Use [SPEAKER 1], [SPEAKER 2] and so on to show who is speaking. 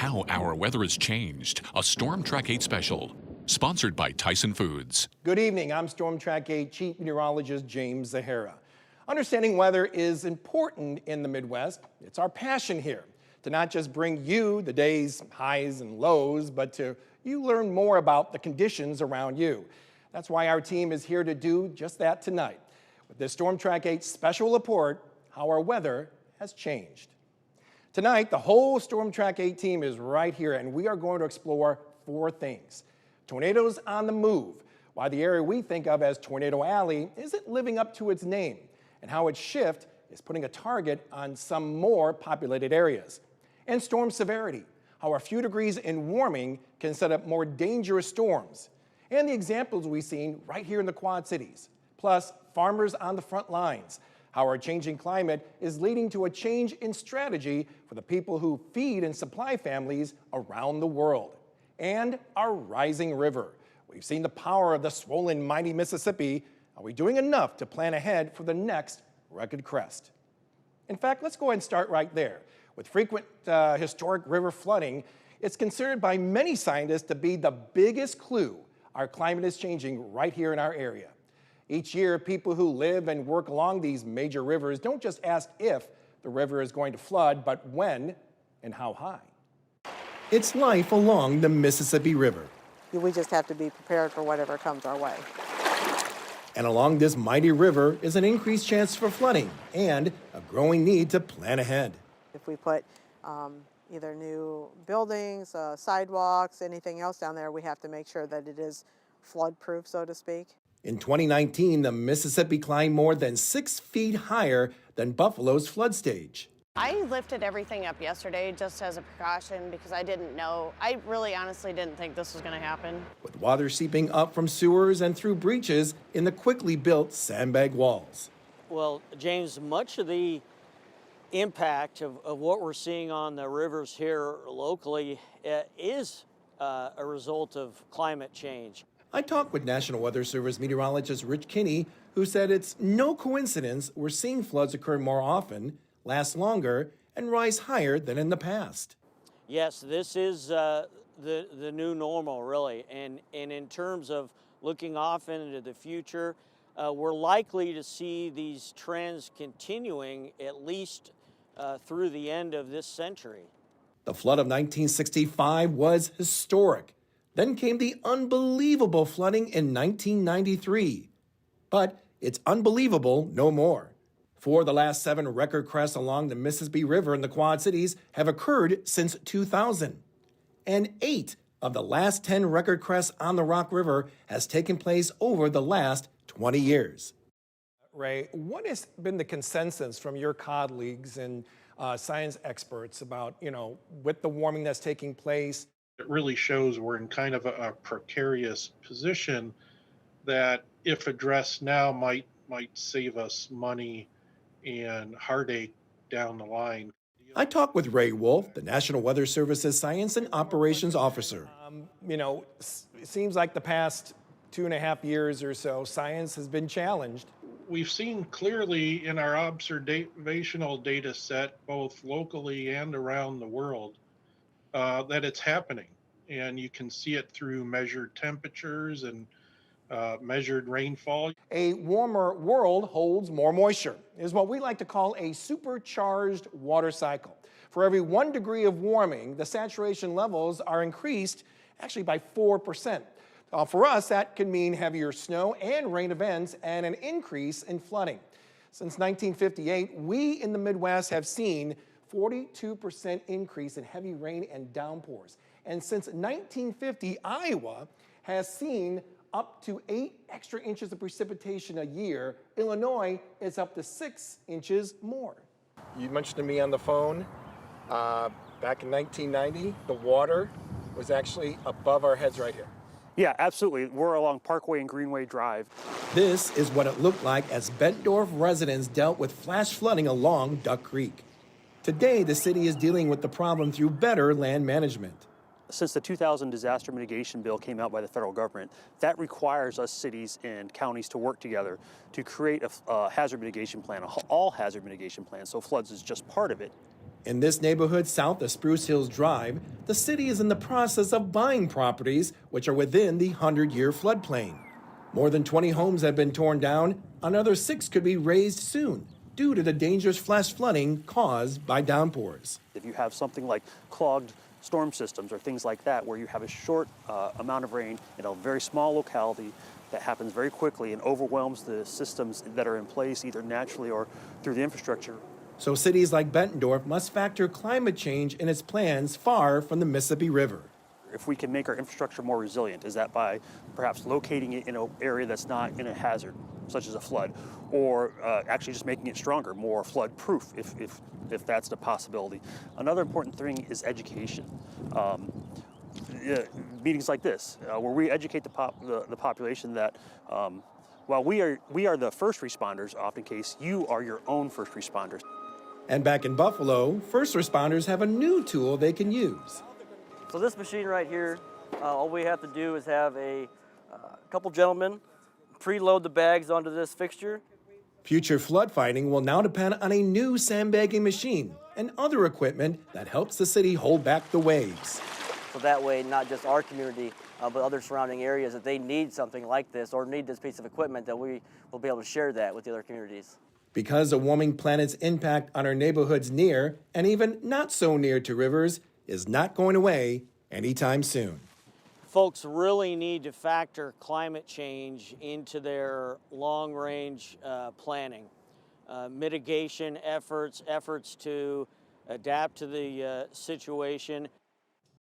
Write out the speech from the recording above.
[SPEAKER 1] How Our Weather Has Changed, a Storm Track 8 special, sponsored by Tyson Foods.
[SPEAKER 2] Good evening, I'm Storm Track 8 Chief Meteorologist James Zahara. Understanding weather is important in the Midwest. It's our passion here to not just bring you the day's highs and lows, but to you learn more about the conditions around you. That's why our team is here to do just that tonight. With this Storm Track 8 special report, How Our Weather Has Changed. Tonight, the whole Storm Track 8 team is right here, and we are going to explore four things. Tornadoes on the move, why the area we think of as Tornado Alley isn't living up to its name, and how its shift is putting a target on some more populated areas. And storm severity, how a few degrees in warming can set up more dangerous storms. And the examples we've seen right here in the Quad Cities. Plus, farmers on the front lines, how our changing climate is leading to a change in strategy for the people who feed and supply families around the world. And our rising river. We've seen the power of the swollen, mighty Mississippi. Are we doing enough to plan ahead for the next record crest? In fact, let's go ahead and start right there. With frequent historic river flooding, it's considered by many scientists to be the biggest clue our climate is changing right here in our area. Each year, people who live and work along these major rivers don't just ask if the river is going to flood, but when and how high. It's life along the Mississippi River.
[SPEAKER 3] We just have to be prepared for whatever comes our way.
[SPEAKER 2] And along this mighty river is an increased chance for flooding and a growing need to plan ahead.
[SPEAKER 3] If we put either new buildings, sidewalks, anything else down there, we have to make sure that it is flood-proof, so to speak.
[SPEAKER 2] In 2019, the Mississippi climbed more than 6 feet higher than Buffalo's flood stage.
[SPEAKER 4] I lifted everything up yesterday just as a precaution because I didn't know. I really honestly didn't think this was going to happen.
[SPEAKER 2] With water seeping up from sewers and through breaches in the quickly built sandbag walls.
[SPEAKER 5] Well, James, much of the impact of what we're seeing on the rivers here locally is a result of climate change.
[SPEAKER 2] I talked with National Weather Service meteorologist Rich Kinney, who said it's no coincidence we're seeing floods occur more often, last longer, and rise higher than in the past.
[SPEAKER 5] Yes, this is the new normal, really. And in terms of looking off into the future, we're likely to see these trends continuing at least through the end of this century.
[SPEAKER 2] The flood of 1965 was historic. Then came the unbelievable flooding in 1993. But it's unbelievable no more. 4 of the last 7 record crests along the Mississippi River in the Quad Cities have occurred since 2000. And 8 of the last 10 record crests on the Rock River has taken place over the last 20 years. Ray, what has been the consensus from your colleagues and science experts about, with the warming that's taking place?
[SPEAKER 6] It really shows we're in kind of a precarious position that, if addressed now, might save us money and heartache down the line.
[SPEAKER 2] I talked with Ray Wolf, the National Weather Service's Science and Operations Officer. It seems like the past 2.5 years or so, science has been challenged.
[SPEAKER 6] We've seen clearly in our observational data set, both locally and around the world, that it's happening. And you can see it through measured temperatures and measured rainfall.
[SPEAKER 2] A warmer world holds more moisture. It is what we like to call a supercharged water cycle. For every 1 degree of warming, the saturation levels are increased actually by 4%. For us, that could mean heavier snow and rain events and an increase in flooding. Since 1958, we in the Midwest have seen 42% increase in heavy rain and downpours. And since 1950, Iowa has seen up to 8 extra inches of precipitation a year. Illinois is up to 6 inches more. You mentioned to me on the phone, back in 1990, the water was actually above our heads right here.
[SPEAKER 7] Yeah, absolutely. We're along Parkway and Greenway Drive.
[SPEAKER 2] This is what it looked like as Bettendorf residents dealt with flash flooding along Duck Creek. Today, the city is dealing with the problem through better land management.
[SPEAKER 7] Since the 2000 disaster mitigation bill came out by the federal government, that requires us cities and counties to work together to create a hazard mitigation plan, all hazard mitigation plan. So floods is just part of it.
[SPEAKER 2] In this neighborhood south of Spruce Hills Drive, the city is in the process of buying properties which are within the 100-year floodplain. More than 20 homes have been torn down. Another 6 could be razed soon due to the dangerous flash flooding caused by downpours.
[SPEAKER 7] If you have something like clogged storm systems or things like that, where you have a short amount of rain in a very small locality that happens very quickly and overwhelms the systems that are in place either naturally or through the infrastructure.
[SPEAKER 2] So cities like Bettendorf must factor climate change in its plans far from the Mississippi River.
[SPEAKER 7] If we can make our infrastructure more resilient, is that by perhaps locating it in an area that's not in a hazard, such as a flood, or actually just making it stronger, more flood-proof, if that's the possibility. Another important thing is education. Meetings like this, where we educate the population that while we are the first responders, often case, you are your own first responders.
[SPEAKER 2] And back in Buffalo, first responders have a new tool they can use.
[SPEAKER 8] So this machine right here, all we have to do is have a couple gentlemen preload the bags onto this fixture.
[SPEAKER 2] Future flood fighting will now depend on a new sandbagging machine and other equipment that helps the city hold back the waves.
[SPEAKER 8] So that way, not just our community, but other surrounding areas, if they need something like this or need this piece of equipment, that we will be able to share that with the other communities.
[SPEAKER 2] Because a warming planet's impact on our neighborhoods near and even not so near to rivers is not going away anytime soon.
[SPEAKER 5] Folks really need to factor climate change into their long-range planning. Mitigation efforts to adapt to the situation.